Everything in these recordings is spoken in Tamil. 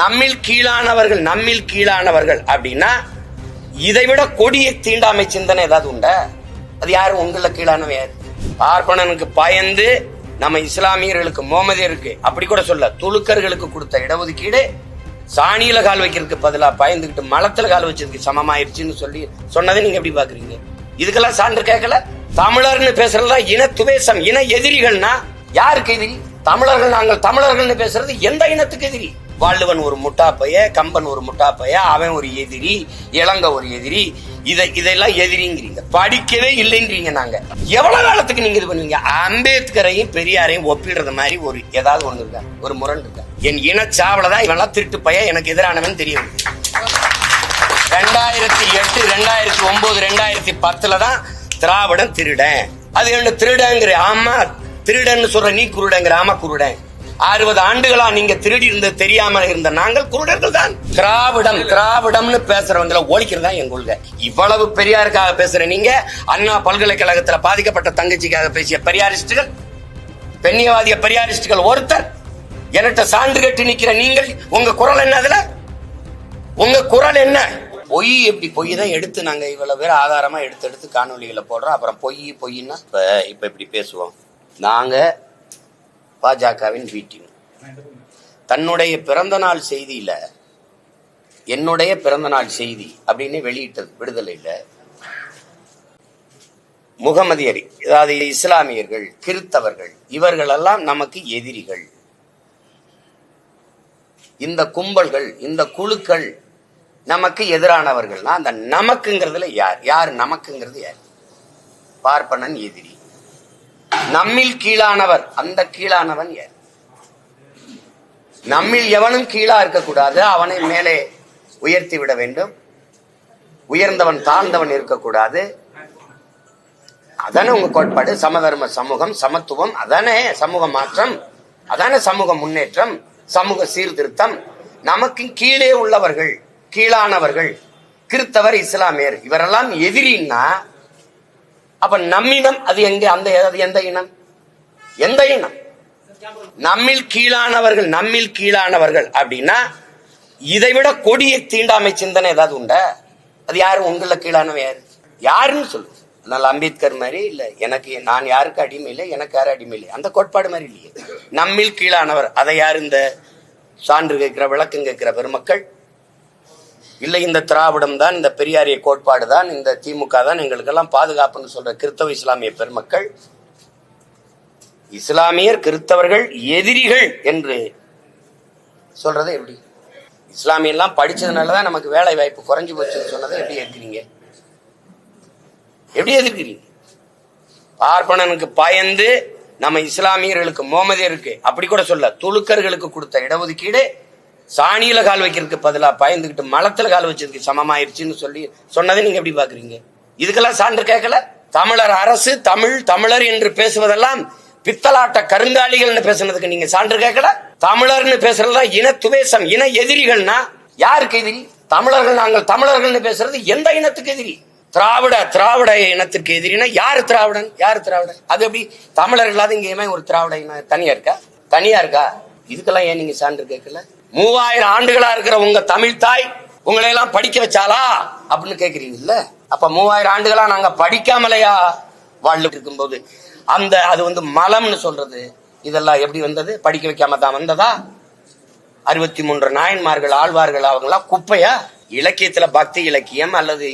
நம்மில் கீழானவர்கள் அப்படின்னா இதைவிட கொடிய தீண்டாமை சிந்தனை ஏதாவது உண்டா? அது யாரு? உங்கள கீழானவன் யாரு? பார்ப்பனனுக்கு பயந்து நம்ம இஸ்லாமியர்களுக்கு முகமதியருக்கு அப்படி கூட சொல்ல, துலுக்கர்களுக்கு கொடுத்த இடஒதுக்கீடு சாணியில கால் வைக்கிறதுக்கு பதிலா பயந்துகிட்டு மலத்துல கால் வச்சதுக்கு சமமாயிருச்சுன்னு சொல்லி சொன்னதை நீங்க எப்படி பாக்குறீங்க? இதுக்கெல்லாம் சான்று கேட்கல. தமிழர்னு பேசுறதா இன துவேசம், இன எதிரிகள்னா யாருக்கு எதிரி? தமிழர்கள், நாங்கள் தமிழர்கள்னு பேசுறது எந்த இனத்துக்கு எதிரி? வள்ளுவன் ஒரு முட்டாப்பைய, கம்பன் ஒரு முட்டாப்பைய, அவன் ஒரு எதிரி, இளங்க ஒரு எதிரி, இதெல்லாம் எதிரிங்கிறீங்க. படிக்கவே இல்லைன்றீங்க. நாங்க எவ்வளவு காலத்துக்கு நீங்க இது பண்ணுவீங்க? அம்பேத்கரையும் பெரியாரையும் ஒப்பிடுறது மாதிரி ஒரு ஏதாவது ஒண்ணு இருக்கா? ஒரு முரண் இருக்கா? என் இனச்சாவலதான் இவெல்லாம் திருட்டு பைய எனக்கு எதிரானவன் தெரியும். 2008, 2009, 2010 தான் திராவிடன் திருடன். அது என்ன திருடங்கிற? ஆமா திருடன்னு சொல்ற நீ குருடங்கிற. ஆமா குருடன். 60 ஆண்டுகளா நீங்க திருடி இருந்தது தெரியாம இருந்த நாங்கள் குருடர்கள் தான். திராவிடம்னு பேசுறவங்களை ஒழிக்கிறதா என் கொள்கை. இவ்வளவு பெரியாருக்காக பேசுற நீங்க, அண்ணா பல்கலைக்கழகத்துல பாதிக்கப்பட்ட தங்கச்சிக்காக பேசிய பெரியாரிஸ்டுகள், பெண்ணியவாதிய பெரியாரிஸ்டுகள் ஒருத்தர் என்கிட்ட சான்று கட்டி நிக்கிற நீங்கள், உங்க குரல் என்ன? அதுல உங்க குரல் என்ன? பொய். எப்படி பொய் தான் எடுத்து நாங்க இவ்வளவு பேர் ஆதாரமா எடுத்து காணொலிகளை போடுறோம். அப்புறம் பொய்னா இப்ப இப்படி பேசுவோம். நாங்க பாஜகவின் வீட்டின் தன்னுடைய பிறந்த நாள் செய்தியில என்னுடைய பிறந்த நாள் செய்தி அப்படின்னு வெளியிட்டது விடுதலையில முகமதியரி, அதாவது இஸ்லாமியர்கள், கிறித்தவர்கள், இவர்கள் எல்லாம் நமக்கு எதிரிகள். இந்த கும்பல்கள், இந்த குழுக்கள் நமக்கு எதிரானவர்கள்னா அந்த நமக்குங்கிறதுல யார் நமக்குங்கிறது யார்? பார்ப்பனன் எதிரி. நம்மில் கீழானவர், அந்த கீழானவன் யார்? நம்மில் எவனும் கீழா இருக்கக்கூடாது, அவனை மேலே உயர்த்தி விட வேண்டும். உயர்ந்தவன் தாழ்ந்தவன் இருக்கக்கூடாது. அதானே உங்க கோட்பாடு. சமதர்ம சமூகம், சமத்துவம், அதானே சமூக மாற்றம், அதானே சமூக முன்னேற்றம், சமூக சீர்திருத்தம். நமக்கு கீழே உள்ளவர்கள், கீழானவர்கள், கிறித்தவர், இஸ்லாமியர், இவரெல்லாம் எதிரின்னா அப்ப நம்மிடம் அது எங்க? அந்த எந்த இனம்? எந்த இனம்? நம்மில் கீழானவர்கள் அப்படின்னா இதைவிட கொடிய தீண்டாமை சிந்தனை ஏதாவது உண்டா? அது யாரு? உங்கள கீழானவன் யாரு? யாருன்னு சொல்லு. அதனால அம்பேத்கர் மாதிரி இல்ல, எனக்கு நான் யாருக்கு அடிமை இல்லை, எனக்கு யாரும் அடிமை இல்லை, அந்த கோட்பாடு மாதிரி இல்லையே. நம்மில் கீழானவர், அதை யாரு? இந்த சான்று கேட்கிற, விளக்கம் கேட்கிற பெருமக்கள் இல்லை, இந்த திராவிடம் தான், இந்த பெரியாரிய கோட்பாடு தான், இந்த திமுக தான் எங்களுக்கெல்லாம் பாதுகாப்புன்னு சொல்ற கிறித்தவ இஸ்லாமிய பெருமக்கள், இஸ்லாமியர் கிறித்தவர்கள் எதிரிகள் என்று சொல்றதை எப்படி? இஸ்லாமியெல்லாம் படிச்சதுனாலதான் நமக்கு வேலை வாய்ப்பு குறைஞ்சு போச்சுன்னு சொன்னதை எப்படி ஏற்கிறீங்க? எப்படி எதிர்க்கிறீங்க? பார்ப்பனனுக்கு பயந்து நம்ம இஸ்லாமியர்களுக்கு முகமதியருக்கு அப்படி கூட சொல்ல, துலுக்கர்களுக்கு கொடுத்த இடஒதுக்கீடு சாணியில கால் வைக்கிறதுக்கு பதிலா பயந்துகிட்டு மலத்துல கால் வச்சதுக்கு சமமாயிருச்சுன்னு சொல்லி சொன்னதை நீங்க எப்படி பாக்குறீங்க? இதுக்கெல்லாம் சான்று கேட்கல. தமிழர் அரசு, தமிழர் என்று பேசுவதெல்லாம் பித்தலாட்ட கருங்காலிகள் பேசுனதுக்கு நீங்க சான்று கேட்கல. தமிழர்னு பேசுறதா இன துவேசம், இன எதிரிகள்னா யாருக்கு எதிரி? தமிழர்கள், நாங்கள் தமிழர்கள் பேசுறது எந்த இனத்துக்கு எதிரி? திராவிட இனத்திற்கு எதிரினா யாரு திராவிடன்? அது எப்படி? தமிழர் இல்லாத இங்க ஒரு திராவிட இனம் தனியா இருக்கா? இதுக்கெல்லாம் ஏன் நீங்க சான்று கேட்கல? 3000 ஆண்டுகளா இருக்கிற உங்க தமிழ் தாய் உங்களை எல்லாம் படிக்க வச்சாலா அப்படின்னு கேக்குறீங்கல்ல. அப்ப 3000 ஆண்டுகளா நாங்க படிக்காமலையா வாழ்ந்து இருக்கும்போது அது மலம்னு சொல்றது, இதெல்லாம் எப்படி வந்தது? படிக்க வைக்காம தான் வந்ததா? 63 நாயன்மார்கள், ஆழ்வார்கள், அவங்களாம் குப்பையா? இலக்கியத்துல பக்தி இலக்கியம் அல்லது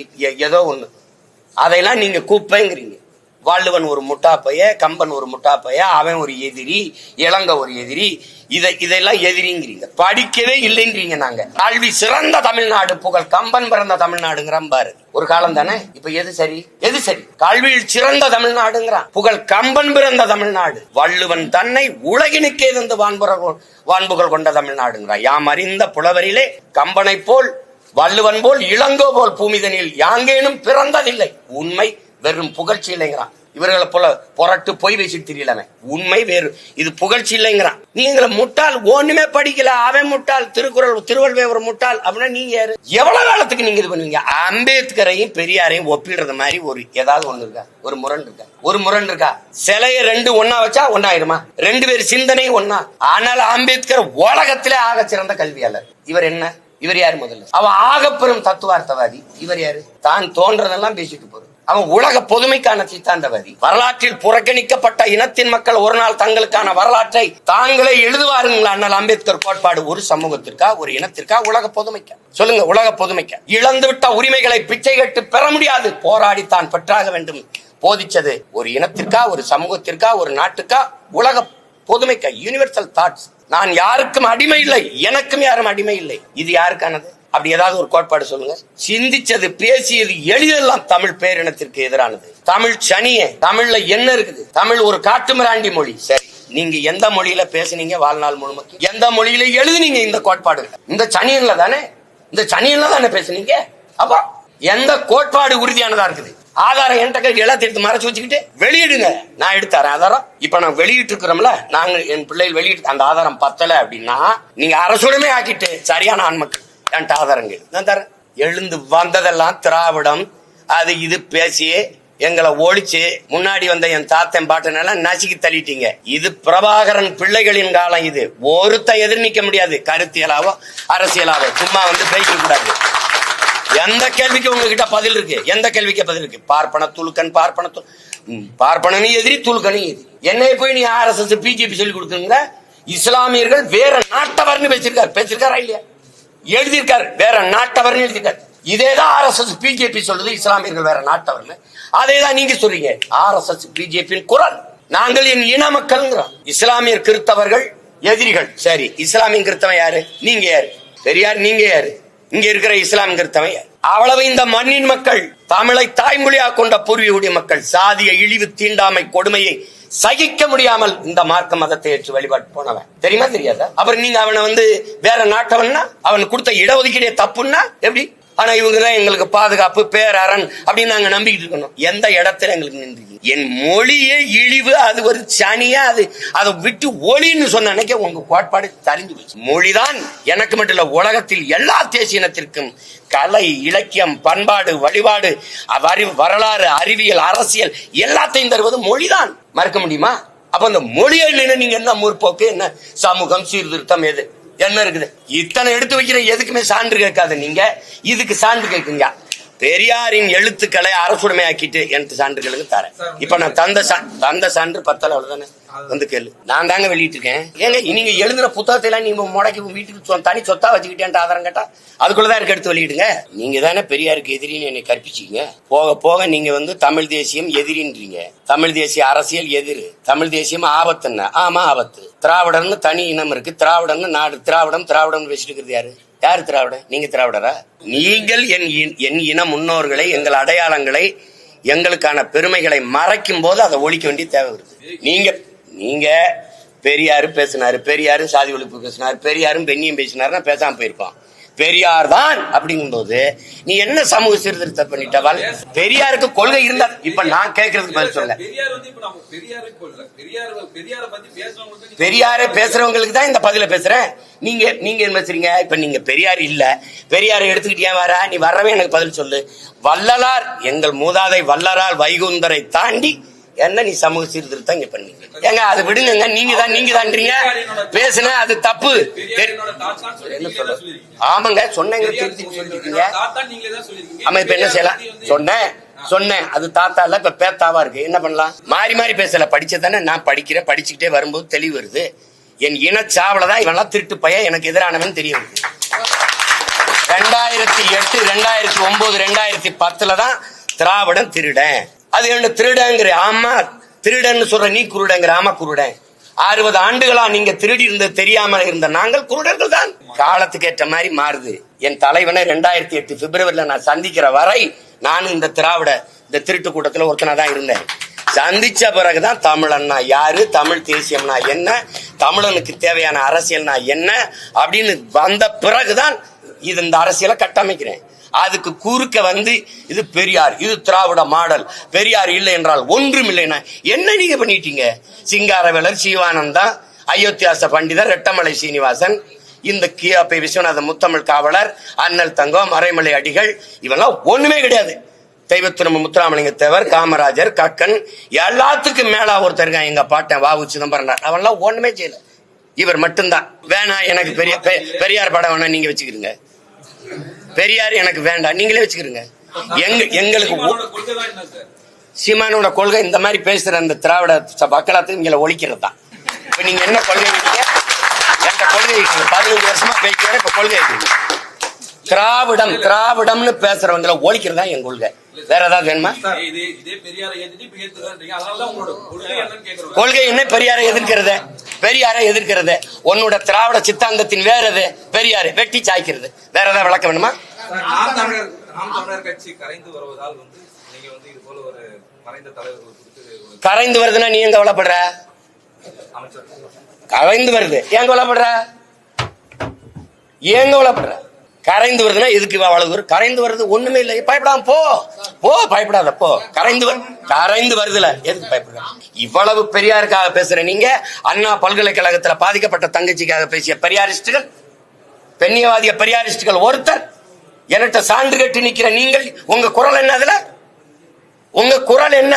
ஏதோ ஒண்ணு, அதையெல்லாம் நீங்க குப்பைங்கிறீங்க. வள்ளுவன் ஒரு முட்டாப்பைய, கம்பன் ஒரு முட்டாப்பைய, அவன் ஒரு எதிரி, இளங்க ஒரு எதிரி, இதெல்லாம் எதிரிங்கிறீங்க. படிக்கவே இல்லைன்றீங்க. நாங்க கல்வி சிறந்த தமிழ்நாடு, புகழ் கம்பன் பிறந்த தமிழ்நாடுங்கிறான் பாரு. ஒரு காலம் தானே. இப்ப எது சரி? கல்வியில் சிறந்த தமிழ்நாடுங்கிறான், புகழ் கம்பன் பிறந்த தமிழ்நாடு. வள்ளுவன் தன்னை உலகினுக்கே தந்து வான்புகழ் கொண்ட தமிழ்நாடுங்கிறான். யாம் அறிந்த புலவரிலே கம்பனை போல், வள்ளுவன் போல், இளங்கோ போல் பூமிதனில் யாங்கேனும் பிறந்ததில்லை. உண்மை வெறும் புகழ்ச்சி இல்லைங்கிறான். இவர்களை போல புரட்டு பொய் பேசிட்டு தெரியலாமே. உண்மை வேறு, இது புகழ்ச்சி இல்லைங்கிறான். நீங்களை முட்டாள், ஒண்ணுமே படிக்கல அவன் முட்டாள், திருவள்ளுவர் முட்டாள் அப்படின்னா நீங்க யாரு? எவ்வளவு காலத்துக்கு நீங்க இது பண்ணுவீங்க? அம்பேத்கரையும் பெரியாரையும் ஒப்பிடுறது மாதிரி ஒரு ஏதாவது ஒண்ணு இருக்கா? ஒரு முரண் இருக்கா? சிலைய ரெண்டு ஒன்னா வச்சா ஒன்னாயிருமா? ரெண்டு பேர் சிந்தனையும் ஒன்னா. ஆனால் அம்பேத்கர் உலகத்திலே ஆக சிறந்த கல்வியாளர். இவர் என்ன? இவர் யாரு? முதல்ல அவன் ஆகப்பெரும் தத்துவார்த்தவாதி. இவர் யாரு? தான் தோன்றதெல்லாம் பேசிட்டு போறது. அவன் உலக பொதுமைக்கான சித்தாந்தவாதி. வரலாற்றில் புறக்கணிக்கப்பட்ட இனத்தின் மக்கள் ஒரு நாள் தங்களுக்கான வரலாற்றை தாங்களே எழுதுவாருங்களா? அண்ணல் அம்பேத்கர் கோட்பாடு ஒரு சமூகத்திற்கா, ஒரு இனத்திற்கா, உலக பொதுமைக்கா? சொல்லுங்க. உலக பொதுமைக்கா. இழந்துவிட்ட உரிமைகளை பிச்சை கட்டு பெற முடியாது, போராடித்தான் பெற்றாக வேண்டும் போதிச்சது ஒரு இனத்திற்கா, ஒரு சமூகத்திற்கா, ஒரு நாட்டுக்கா, உலக பொதுமைக்கா? Universal thoughts. நான் யாருக்கும் அடிமை இல்லை, எனக்கும் யாரும் அடிமை இல்லை. இது யாருக்கானது? அப்படி ஏதாவது ஒரு கோட்பாடு சொல்லுங்க. சிந்திச்சது, பேசியது, எளிதெல்லாம் தமிழ் பேரினத்திற்கு எதிரானது. தமிழ் சனியே. தமிழ்ல என்ன இருக்குது? தமிழ் ஒரு காட்டுமிராண்டி மொழி. சரி, நீங்க எந்த மொழியில பேசுனீங்க வாழ்நாள் முழுமைக்கு? எந்த மொழியில எழுதுனீங்க இந்த கோட்பாடு? இந்த சனியன்ல தானே பேசுனீங்க. அப்ப எந்த கோட்பாடு உறுதியானதா இருக்குது? ஆதாரம் என்கிட்ட எல்லாத்தையும் எடுத்து மறைச்சு வச்சுக்கிட்டு வெளியிடுங்க, நான் எடுத்தாரேன் ஆதாரம். இப்ப நான் வெளியிட்டு இருக்கிறோம்ல, நாங்க என் பிள்ளைகள் வெளியிட்டு அந்த ஆதாரம் பத்தல அப்படின்னா நீங்க அரசுடமே ஆக்கிட்டு சரியான ஆண்மக்கள் என்கிட்ட ஆதாரங்கள் நான் தரேன். எழுந்து வந்ததெல்லாம் திராவிடம் அது இது பேசி எங்களை ஒழிச்சு முன்னாடி வந்த என் தாத்தன் பாட்டனெல்லாம் நசுக்கி தள்ளிட்டீங்க. இது பிரபாகரன் பிள்ளைகளின் காலம். இது ஒருத்த எதிர் நிக்க முடியாது, கருத்தியலாவோ அரசியலாவோ. சும்மா வந்து பேச கூடாது. எந்த கேள்விக்கு உங்ககிட்ட பதில் இருக்கு? எந்த கேள்விக்கு பதில் இருக்கு? பார்ப்பனனும் எதிரி, துலுக்கனும் எதிரி. என்னை போய் நீ RSS பிஜேபி சொல்லி கொடுக்குறீங்க. இஸ்லாமியர்கள் வேற நாட்டவர்னு பேசிருக்காரா இல்லையா? எழுதியிருக்காரு, வேற நாட்டவர்னு எழுதியிருக்காரு. இதேதான் RSS பிஜேபி சொல்லுது, இஸ்லாமியர்கள் வேற நாட்டவர்னு. அதேதான் நீங்க சொல்றீங்க. RSS பிஜேபி குரல். நாங்கள் என் இன மக்கள்ங்கிறோம். இஸ்லாமியர் கிறிஸ்தவர்கள் எதிரிகள். சரி, இஸ்லாமிய கிறிஸ்தவன் யாரு? நீங்க யாரு? பெரியார் நீங்க யாரு? இங்க இருக்கிற இஸ்லாம்ங்கிறவன் அவ்வளவு. இந்த மண்ணின் மக்கள், தமிழை தாய்மொழியா கொண்ட பூர்வீக மக்கள், சாதிய இழிவு, தீண்டாமை, கொடுமையை சகிக்க முடியாமல் இந்த மார்க்க மதத்தை ஏற்று வழிபாட்டு போனவன். தெரியுமா தெரியாதா? அப்புறம் நீங்க அவனை வந்து வேற நாட்டவன்னா, அவன் கொடுத்த இடஒதுக்கீடே தப்புன்னா எப்படி? ஆனா இவங்கதான் எங்களுக்கு பாதுகாப்பு, பேரரண் அப்படின்னு நாங்க நம்பிக்கிட்டு இருக்கணும். எந்த இடத்துல எங்களுக்கு நின்று என் மொழியே இழிவு, அது ஒரு சனியா, அதை விட்டு ஒளின்னு சொன்ன அன்னைக்கு உங்க கோட்பாடு தெரிஞ்சு போச்சு. மொழிதான் எனக்கு மட்டும் இல்ல, உலகத்தில் எல்லா தேசியத்திற்கும் கலை, இலக்கியம், பண்பாடு, வழிபாடு, வரலாறு, அறிவியல், அரசியல் எல்லாத்தையும் தருவது மொழிதான். மறக்க முடியுமா? அப்ப அந்த மொழியை நீங்க என்ன முற்போக்கு, என்ன சமூகம், சீர்திருத்தம், எது என்ன இருக்குது? இத்தனை எடுத்து வைக்கிற எதுக்குமே சான்று கேட்காத நீங்க, இதுக்கு சான்று கேட்குங்க. பெரியாரின் எழுத்துக்களை அரசுடைமையாக்கிட்டு எனக்கு சான்றுகளுக்கு தரேன். இப்ப நான் தந்த சான்று பத்தல, அவ்வளவுதானே. வந்து கேளு, நான் தாங்க வெளியிட்டு இருக்கேன். ஏங்க நீங்க எழுதுன புத்தகத்தை எல்லாம் நீங்க முடக்கி வீட்டுக்கு தனி சொத்தா வச்சுக்கிட்டேன் ஆதாரம் கேட்டா அதுக்குள்ளதான் இருக்கு, எடுத்து வெளியிடுங்க. நீங்க தானே பெரியாருக்கு எதிரின்னு என்னை கற்பிச்சீங்க. போக போக நீங்க வந்து தமிழ் தேசியம் எதிரின்றீங்க. தமிழ் தேசிய அரசியல் எதிரி, தமிழ் தேசியம் ஆபத்துன்னா ஆமா ஆபத்து. திராவிடர்னு தனி இனம் இருக்கு, திராவிடம்னு நாடு, திராவிடம் பேசிட்டு இருக்கிறது யாரு? யாரு திராவிட? நீங்க திராவிடரா? நீங்கள் என் இன முன்னோர்களை, எங்கள் அடையாளங்களை, எங்களுக்கான பெருமைகளை மறைக்கும் போது அதை ஒழிக்க வேண்டிய தேவை வருது. நீங்க பெரியாரு பேசினாரு, பெரியாரு சாதி ஒழிப்பு பேசினாரு, பெரியாரும் பெண்ணியும் பேசினாருன்னா பேசாம போயிருப்பான். பெரியார் தான் அப்படிங்கும் போது நீ என்ன சமூக சீர்திருத்தம் பண்ணிட்டவால்? பெரியாருக்கு கொள்கை இருந்தா இப்ப நான் கேட்கறதுக்கு பதில் சொல்ல. பெரியாரை பேசுறவங்களுக்கு தான் இந்த பதில பேசுறேன். நீங்க என்ன பேசுறீங்க? இப்ப நீங்க பெரியார் இல்ல, பெரியாரை எடுத்துக்கிட்டியா வர, நீ வரவே எனக்கு பதில் சொல்லு. வள்ளலார், எங்கள் மூதாதை வள்ளலார் வைகுந்தரை தாண்டி என்ன நீ சமூக சீர்திருத்தம் இங்க பண்ணீங்க? ஏங்க அதை விடுங்க. நீங்க தான்றீங்க பேசுன, அது தப்பு. என்ன சொல்ல? ஆமாங்க சொன்னேங்க, திருத்தி சொல்லிருக்கீங்க. ஆமா, இப்ப என்ன செய்யலாம்? சொன்னேன் அது தாத்தா இல்ல, இப்ப பேத்தாவா இருக்கு. என்ன பண்ணலாம்? மாறி மாறி பேசல. படிச்சதானே நான் படிக்கிறேன், படிச்சுக்கிட்டே வரும்போது தெளிவு வருது. என் இனச்சாவலதான் இவெல்லாம் திருட்டு பையன் எனக்கு எதிரானவன் தெரிய வருது. 2008, 2009, 2010 தான் திராவிடம் திருடன். அது என்ன திருடங்கிற? ஆமா திருடன்னு சொல்ற, நீ குருடங்கிற. ஆமா குருடன். 60 ஆண்டுகளா நீங்க திருடி இருந்தது தெரியாம இருந்த நாங்கள் குருடர்கள் தான். காலத்துக்கு ஏற்ற மாதிரி மாறுது. என் தலைவனை 2008 பிப்ரவரியில நான் சந்திக்கிற வரை நானும் இந்த திருட்டு கூட்டத்துல ஒருத்தனா தான் இருந்தேன். சந்திச்ச பிறகுதான் தமிழன்னா யாரு, தமிழ் தேசியம்னா என்ன, தமிழனுக்கு தேவையான அரசியல்னா என்ன அப்படின்னு வந்த பிறகுதான் இந்த அரசியலை கட்டமைக்கிறேன். அதுக்கு குறுக்க வந்து இது பெரியார், இது திராவிட மாடல், பெரியார் இல்லை என்றால் ஒன்றும் இல்லைன்னா என்ன நீங்க பண்ணிட்டீங்க? சிங்காரவேலர், சிவானந்தா, அயோத்தியாச பண்டிதர், ரெட்டமலை சீனிவாசன், இந்த கியாபி விஸ்வநாத முத்தமிழ் காவலர், அண்ணல் தங்கம், மறைமலை அடிகள், இவெல்லாம் ஒண்ணுமே கிடையாது. தெய்வத்திரும்ப முத்துராமலிங்க தேவர், காமராஜர், கக்கன், எல்லாத்துக்கும் மேலா ஒருத்தர் இருக்கான் எங்க பாட்டன் வாவு சிதம்பரம். அவன்லாம் ஒண்ணுமே செய்யல. இவர் மட்டும்தான். வேணா எனக்கு பெரியார் படம் வேணா நீங்க வச்சுக்கிறீங்க, பெரியார் எனக்கு வேண்டாம் நீங்களே வச்சுக்கிறீங்க. எங்களுக்கு சீமானோட கொள்கை இந்த மாதிரி பேசுற அந்த திராவிட மக்களாத்துக்கு இங்க ஒழிக்கிறது தான். இப்ப நீங்க என்ன கொள்கை? எந்த கொள்கை 15 வருஷமா பேசுறேன். இப்ப கொள்கை திராவிடம் திராவிடம்னு பேசுறவங்களை ஒழிக்கிறதா என் கொள்கை. வேற ஏதாவது வேணுமா? கொள்கை என்ன? பெரியாரை எதிர்க்கிறது. பெரியாரை எதிர்க்கிறது உன்னோட திராவிட சித்தாந்தத்தின் வேற எது? பெரியாரை வெட்டி சாய்க்கிறது. வேற ஏதாவது விளக்க வேணுமா? கரைந்து வருதுன்னா நீ எங்க கவலைப்படுற? கரைந்து வருது ஏன் கவலைப்படுற? ஏன் கவலைப்படுற? கரைந்து வருதுன்னா எதுக்கு அவ்வளவு? கரைந்து வருது ஒண்ணுமே இல்லை, பயப்படாம போ போ, பயப்படாத போ. கரைந்து வருதுல எதுக்கு பயப்படுற? இவ்வளவு பெரியாருக்காக பேசுற நீங்க, அண்ணா பல்கலைக்கழகத்துல பாதிக்கப்பட்ட தங்கச்சிக்காக பேசிய பெரியாரிஸ்டுகள், பெண்ணியவாதிய பெரியாரிஸ்டுகள் ஒருத்தர் என்கிட்ட சான்று கட்டி நிக்கிற நீங்கள், உங்க குரல் என்ன? அதுல உங்க குரல் என்ன?